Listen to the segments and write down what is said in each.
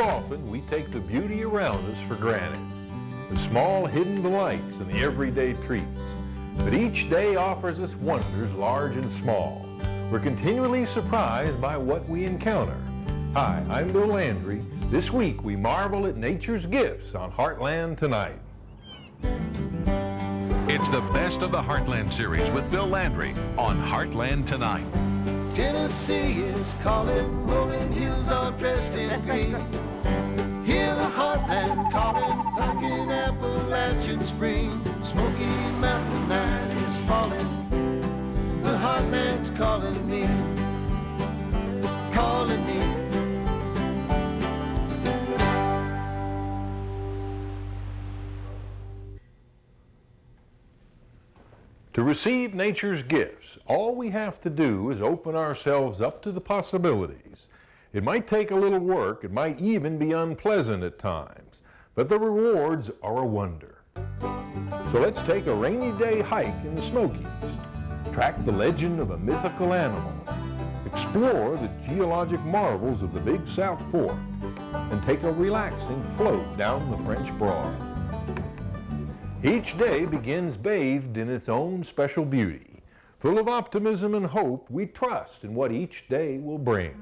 often we take the beauty around us for granted, the small hidden delights and the everyday treats. But each day offers us wonders large and small. We're continually surprised by what we encounter. Hi, I'm Bill Landry. This week we marvel at nature's gifts on Heartland Tonight. It's the best of the Heartland Series with Bill Landry on Heartland Tonight. Tennessee is calling, rolling hills all dressed in green. Hear the heartland calling like an Appalachian spring. Smoky Mountain night is falling. The heartland's calling me, calling me. To receive nature's gifts, all we have to do is open ourselves up to the possibilities. It might take a little work, it might even be unpleasant at times, but the rewards are a wonder. So let's take a rainy day hike in the Smokies, track the legend of a mythical animal, explore the geologic marvels of the Big South Fork, and take a relaxing float down the French Broad. Each day begins bathed in its own special beauty. Full of optimism and hope, we trust in what each day will bring.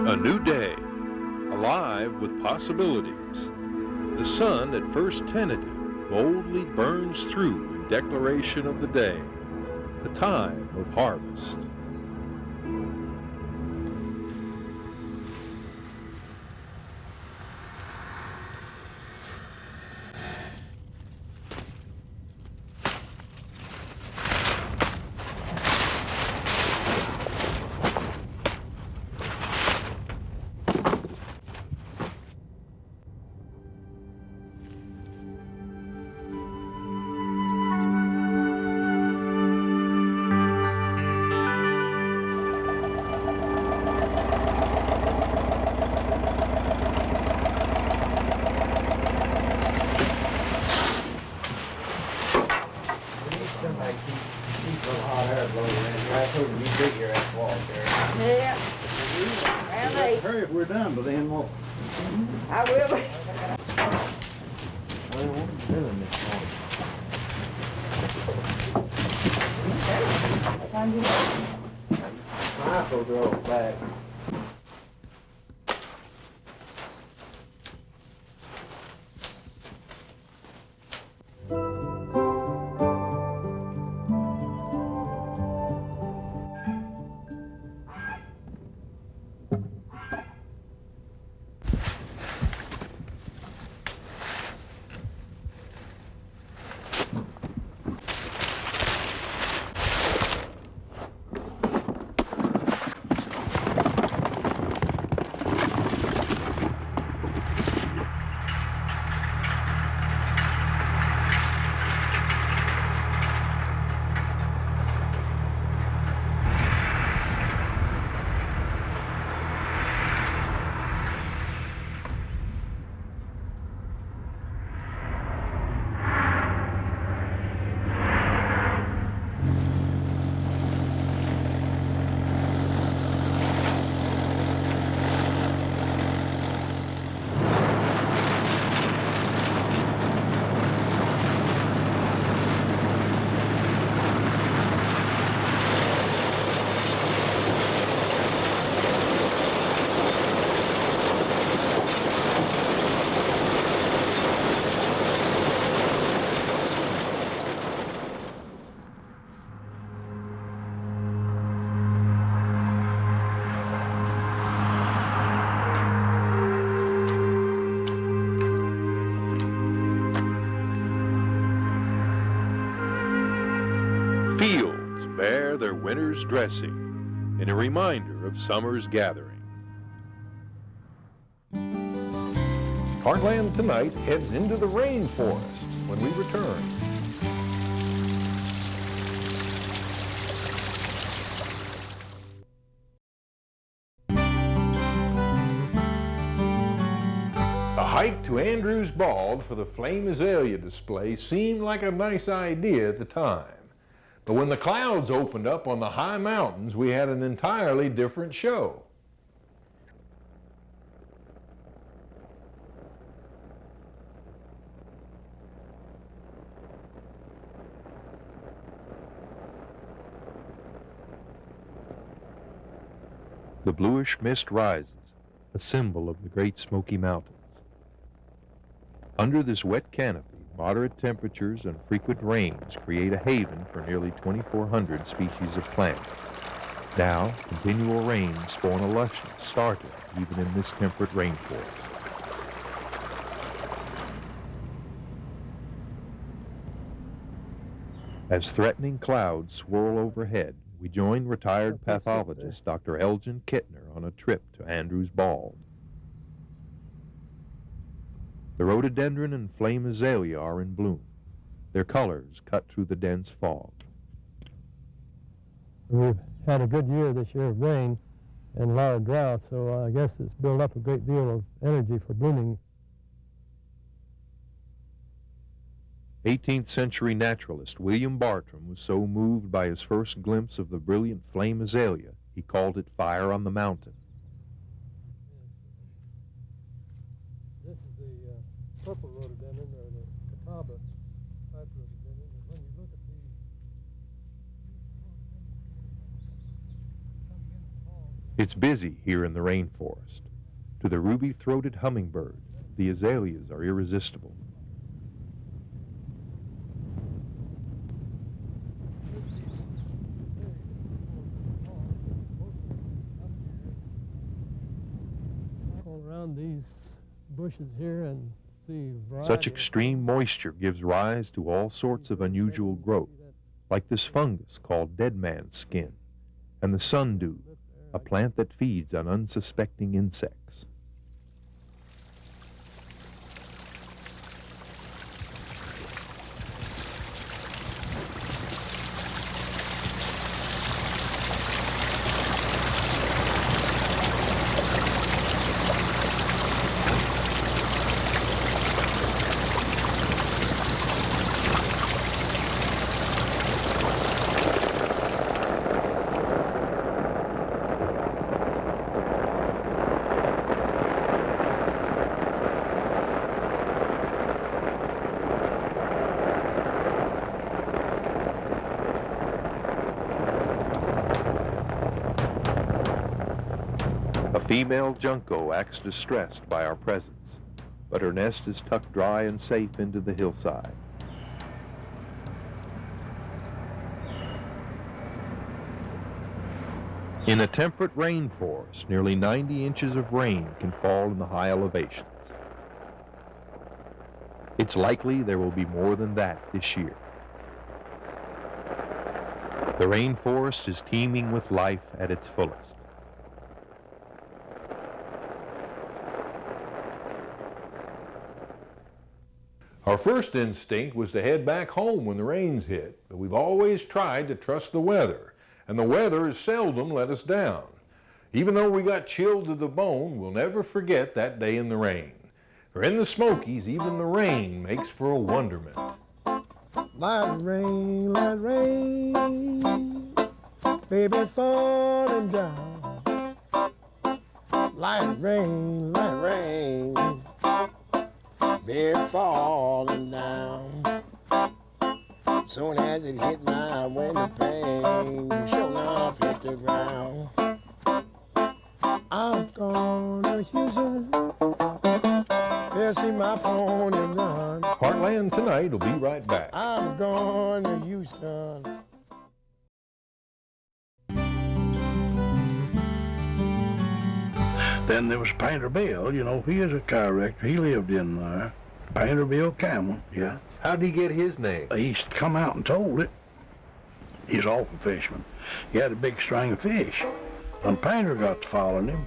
A new day, alive with possibilities. The sun, at first tentative, boldly burns through in declaration of the day, the time of harvest. Yeah. Well, Hurry if we're done, but then we'll... I will be. What are we doing this morning? Michael drove back. Fields bear their winter's dressing in a reminder of summer's gathering. Heartland Tonight heads into the rainforest when we return. A hike to Andrews Bald for the flame azalea display seemed like a nice idea at the time. But when the clouds opened up on the high mountains, we had an entirely different show. The bluish mist rises, a symbol of the Great Smoky Mountains. Under this wet canopy, moderate temperatures and frequent rains create a haven for nearly 2,400 species of plants. Now, continual rains spawn a luscious starter even in this temperate rainforest. As threatening clouds swirl overhead, we join retired pathologist Dr. Elgin Kittner on a trip to Andrews Bald. The rhododendron and flame azalea are in bloom, their colors cut through the dense fog. We've had a good year this year of rain and a lot of drought, so I guess it's built up a great deal of energy for blooming. 18th century naturalist William Bartram was so moved by his first glimpse of the brilliant flame azalea, he called it Fire on the Mountain. This is the purple rhododendron, or the catawba type rhododendron. And when you look at the It's busy here in the rainforest. To the ruby-throated hummingbird, the azaleas are irresistible. around these bushes here and see Such extreme moisture gives rise to all sorts of unusual growth, like this fungus called dead man's skin, and the sundew, a plant that feeds on unsuspecting insects. Female junco acts distressed by our presence, but her nest is tucked dry and safe into the hillside. In a temperate rainforest, nearly 90 inches of rain can fall in the high elevations. It's likely there will be more than that this year. The rainforest is teeming with life at its fullest. Our first instinct was to head back home when the rains hit, but we've always tried to trust the weather, and the weather has seldom let us down. Even though we got chilled to the bone, we'll never forget that day in the rain. For in the Smokies, even the rain makes for a wonderment. Light rain, baby falling down. Light rain, baby falling down. Soon as it hit my window pane, sure enough hit the ground. I'm gonna Houston, yeah, see my pony run. Heartland Tonight will be right back. I'm going to Houston. Then there was Painter Bill, you know, he is a character. He lived in there. Painter Bill Camel, yeah. How'd he get his name? He come out and told it. He's an awful fisherman. He had a big string of fish. And panther got to following him,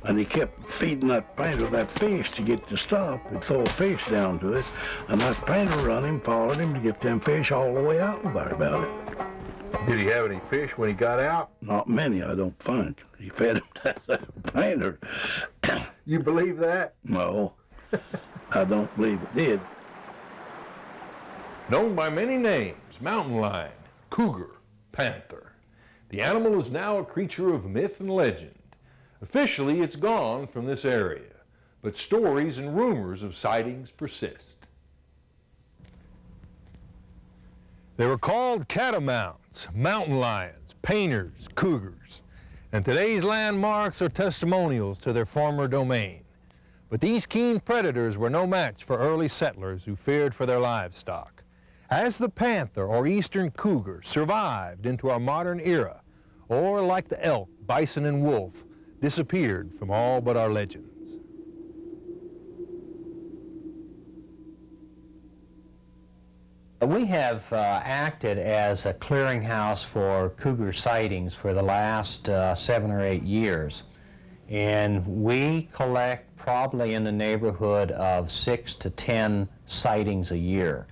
and he kept feeding that panther that fish to get to stop. He'd throw a fish down to it, and that panther run him, followed him to get them fish all the way out there about it. Did he have any fish when he got out? Not many, I don't think. He fed him to that panther. You believe that? No, I don't believe it did. Known by many names, mountain lion, cougar, panther. The animal is now a creature of myth and legend. Officially, it's gone from this area, but stories and rumors of sightings persist. They were called catamounts, mountain lions, painters, cougars, and today's landmarks are testimonials to their former domain. But these keen predators were no match for early settlers who feared for their livestock. As the panther or eastern cougar survived into our modern era, or like the elk, bison, and wolf, disappeared from all but our legends. We have acted as a clearinghouse for cougar sightings for the last 7 or 8 years. And we collect probably in the neighborhood of 6 to 10 sightings a year.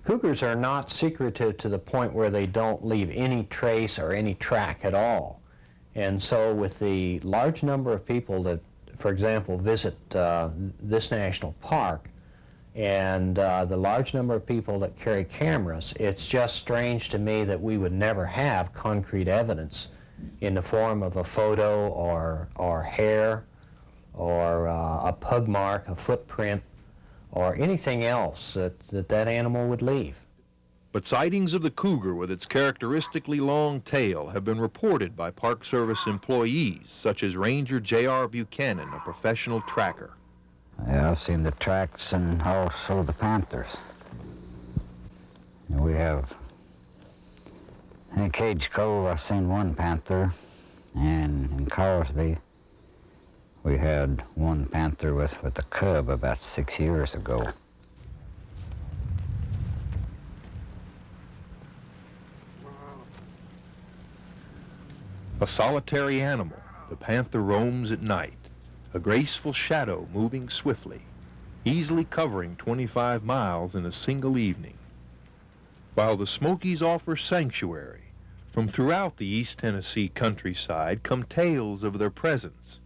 Cougars are not secretive to the point where they don't leave any trace or any track at all. And so with the large number of people that, for example, visit this national park, and the large number of people that carry cameras, it's just strange to me that we would never have concrete evidence in the form of a photo or hair or a pug mark, a footprint, or anything else that animal would leave. But sightings of the cougar with its characteristically long tail have been reported by Park Service employees, such as Ranger J.R. Buchanan, a professional tracker. Yeah, I've seen the tracks and also the panthers. We have, in Cage Cove, I've seen one panther, and in Carsby, we had one panther with a cub about 6 years ago. A solitary animal, the panther roams at night, a graceful shadow moving swiftly, easily covering 25 miles in a single evening. While the Smokies offer sanctuary, from throughout the East Tennessee countryside come tales of their presence.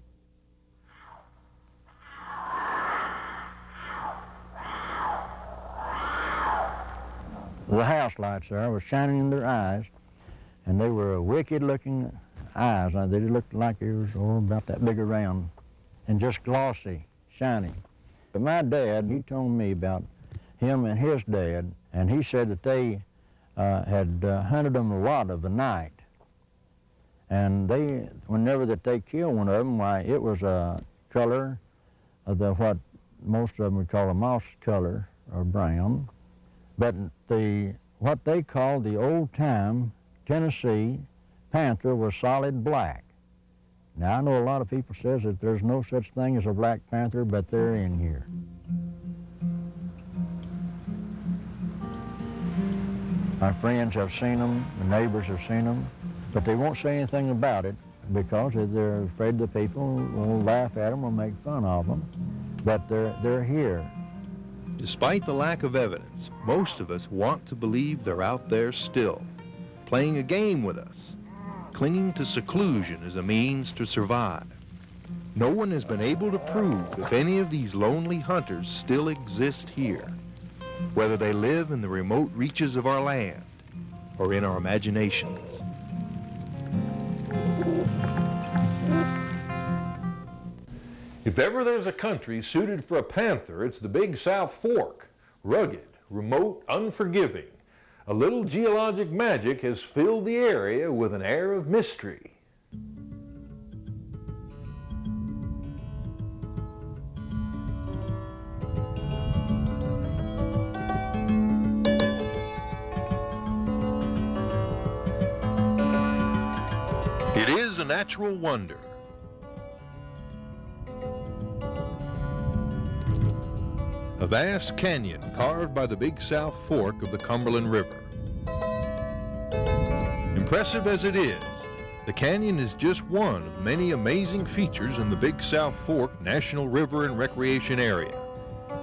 The house lights there were shining in their eyes, and they were wicked-looking eyes. They looked like they was about that big around, and just glossy, shiny. But my dad, he told me about him and his dad, and he said that they had hunted them a lot of the night. And whenever that they killed one of them, why, it was a color of what most of them would call a moss color, or brown. But what they called the old-time Tennessee panther was solid black. Now, I know a lot of people says that there's no such thing as a black panther, but they're in here. My friends have seen them, the neighbors have seen them, but they won't say anything about it because they're afraid the people will laugh at them or make fun of them. But they're here. Despite the lack of evidence, most of us want to believe they're out there still, playing a game with us, clinging to seclusion as a means to survive. No one has been able to prove if any of these lonely hunters still exist here, whether they live in the remote reaches of our land or in our imaginations. If ever there's a country suited for a panther, it's the Big South Fork. Rugged, remote, unforgiving. A little geologic magic has filled the area with an air of mystery. It is a natural wonder. A vast canyon carved by the Big South Fork of the Cumberland River. Impressive as it is, the canyon is just one of many amazing features in the Big South Fork National River and Recreation Area.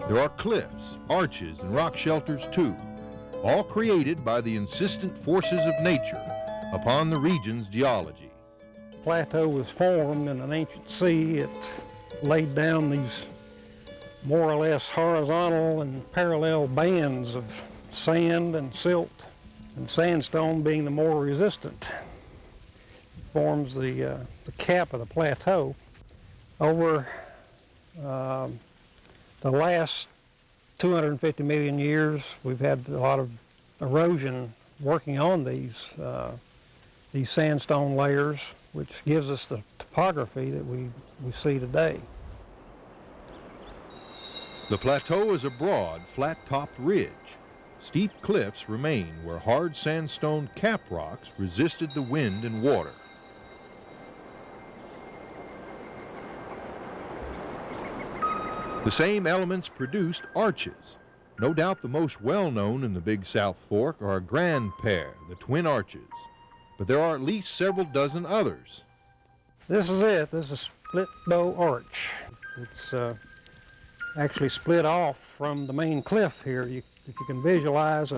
There are cliffs, arches, and rock shelters too, all created by the insistent forces of nature upon the region's geology. The plateau was formed in an ancient sea. It laid down these more or less horizontal and parallel bands of sand and silt, and sandstone being the more resistant. It forms the cap of the plateau. Over the last 250 million years, we've had a lot of erosion working on these sandstone layers, which gives us the topography that we see today. The plateau is a broad, flat-topped ridge. Steep cliffs remain where hard sandstone cap rocks resisted the wind and water. The same elements produced arches. No doubt the most well-known in the Big South Fork are a grand pair, the Twin Arches. But there are at least several dozen others. This is it. This is Split Bow Arch. It's actually split off from the main cliff here. If you can visualize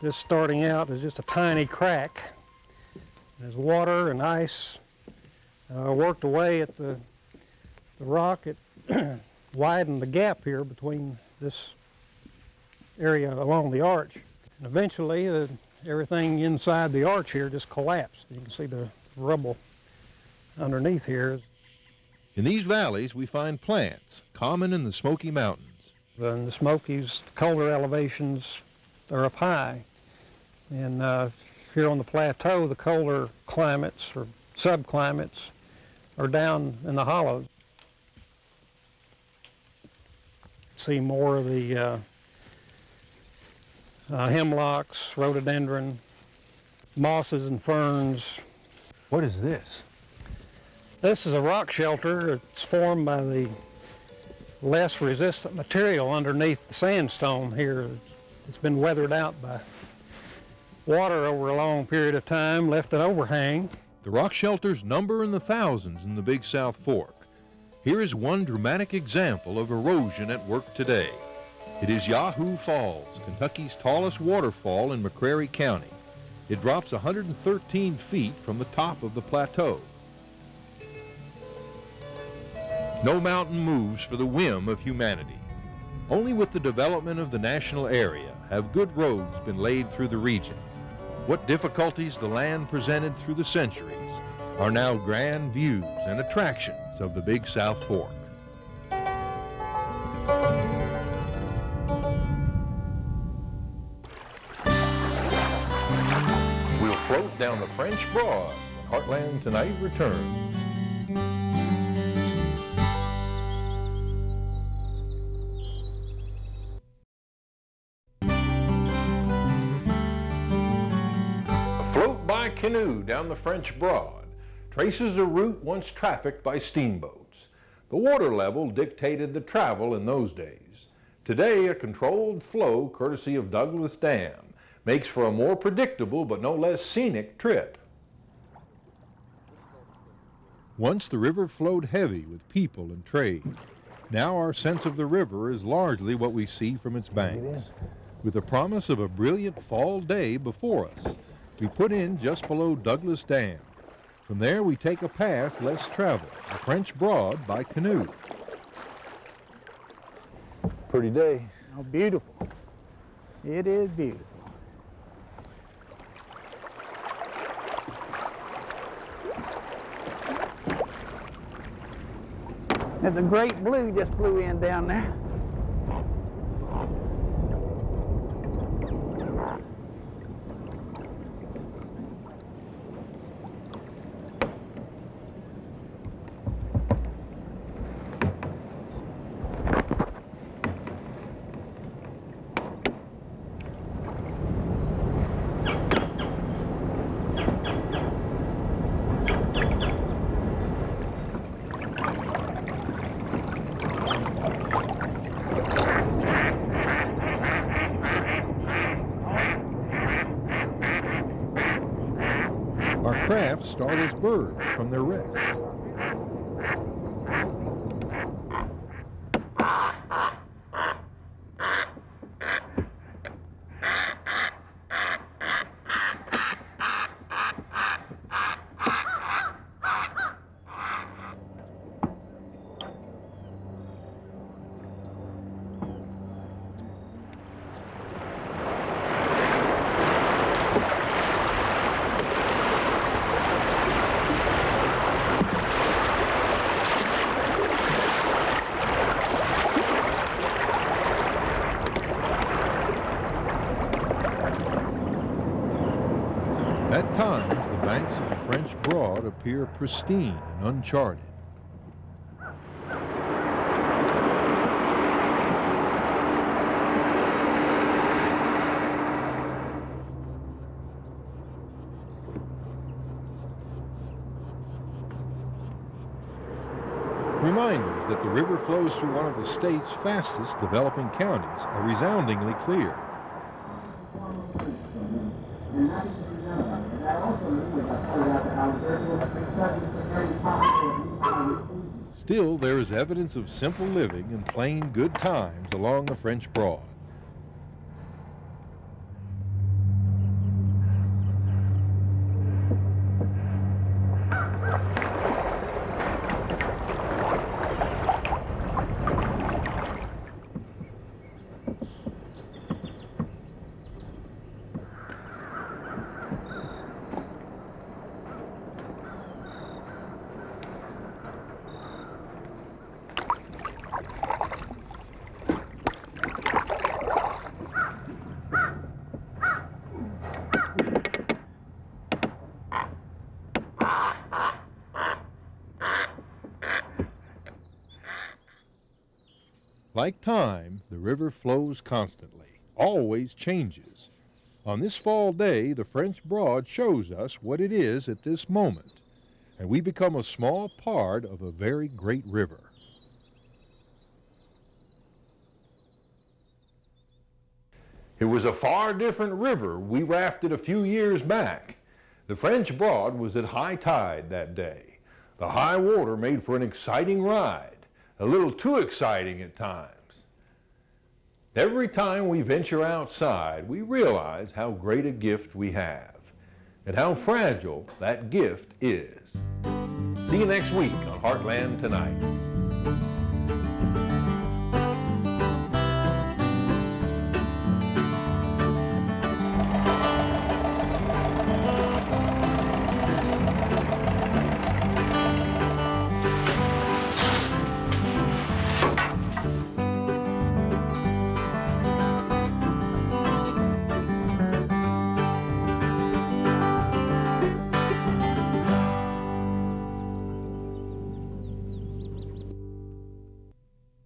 this starting out as just a tiny crack. As water and ice worked away at the rock, it widened the gap here between this area along the arch. And eventually, everything inside the arch here just collapsed. You can see the rubble underneath here. In these valleys, we find plants common in the Smoky Mountains. In the Smokies, the colder elevations are up high. And here on the plateau, the colder climates or subclimates are down in the hollows. See more of the hemlocks, rhododendron, mosses and ferns. What is this? This is a rock shelter. It's formed by the less resistant material underneath the sandstone here. It's been weathered out by water over a long period of time, left an overhang. The rock shelters number in the thousands in the Big South Fork. Here is one dramatic example of erosion at work today. It is Yahoo Falls, Kentucky's tallest waterfall in McCreary County. It drops 113 feet from the top of the plateau. No mountain moves for the whim of humanity. Only with the development of the national area have good roads been laid through the region. What difficulties the land presented through the centuries are now grand views and attractions of the Big South Fork. We'll float down the French Broad when Heartland Tonight returns. Float by canoe down the French Broad traces a route once trafficked by steamboats. The water level dictated the travel in those days. Today, a controlled flow, courtesy of Douglas Dam, makes for a more predictable but no less scenic trip. Once the river flowed heavy with people and trade. Now our sense of the river is largely what we see from its banks. With the promise of a brilliant fall day before us, we put in just below Douglas Dam. From there, we take a path less traveled, the French Broad by canoe. Pretty day. Oh, beautiful. It is beautiful. There's a great blue just flew in down there. laugh startles birds from their rest. At times, the banks of the French Broad appear pristine and uncharted. Reminders that the river flows through one of the state's fastest developing counties are resoundingly clear. Still, there is evidence of simple living and plain good times along the French Broad. Like time, the river flows constantly, always changes. On this fall day, the French Broad shows us what it is at this moment, and we become a small part of a very great river. It was a far different river we rafted a few years back. The French Broad was at high tide that day. The high water made for an exciting ride. A little too exciting at times. Every time we venture outside, we realize how great a gift we have and how fragile that gift is. See you next week on Heartland Tonight.